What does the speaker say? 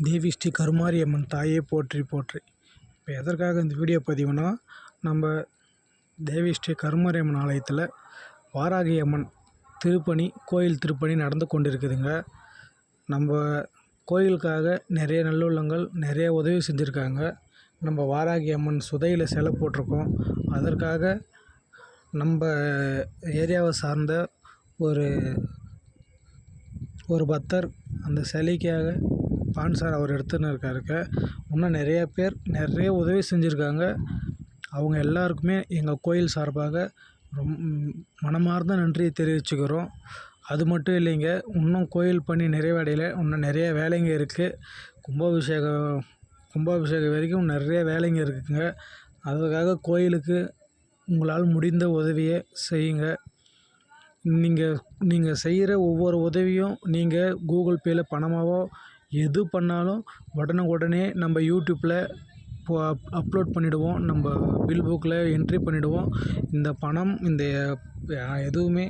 தேவி ஸ்ரீ கருமாரி அம்மன் தாயே போற்றி போற்றி. இப்போ எதற்காக இந்த வீடியோ பதிவுனா, நம்ம தேவி ஸ்ரீ கருமாரி அம்மன் ஆலயத்தில் வாராகி அம்மன் கோயில் திருப்பணி நடந்து கொண்டிருக்குதுங்க. நம்ம கோயிலுக்காக நிறைய நல்லுள்ளங்கள் நிறைய உதவி செஞ்சுருக்காங்க. நம்ம வாராகி அம்மன் சுதையில் சிலை போட்டிருக்கோம். அதற்காக நம்ம ஏரியாவை சார்ந்த ஒரு பக்தர் அந்த சிலைக்காக ஸ்பான்சர் அவர் எடுத்துன்னு இருக்காருங்க. இன்னும் நிறைய பேர் நிறைய உதவி செஞ்சுருக்காங்க. அவங்க எல்லாருக்குமே எங்கள் கோயில் சார்பாக மனமார்ந்த நன்றியை தெரிவிச்சுக்கிறோம். அது மட்டும் இல்லைங்க, இன்னும் கோயில் பணி நிறைவடையலை. இன்னும் நிறைய வேலைங்க இருக்குது. கும்பாபிஷேகம் வரைக்கும் நிறைய வேலைங்க இருக்குதுங்க. அதுக்காக கோயிலுக்கு உங்களால் முடிந்த உதவியை செய்யுங்க. நீங்கள் செய்கிற ஒவ்வொரு உதவியும் நீங்கள் கூகுள் பேயில் பணமாவோ எது பண்ணாலும் உடனே நம்ம யூடியூப்பில் அப்லோட் பண்ணிவிடுவோம். நம்ம பில் புக்கில் என்ட்ரி பண்ணிவிடுவோம். இந்த பணம் எதுவுமே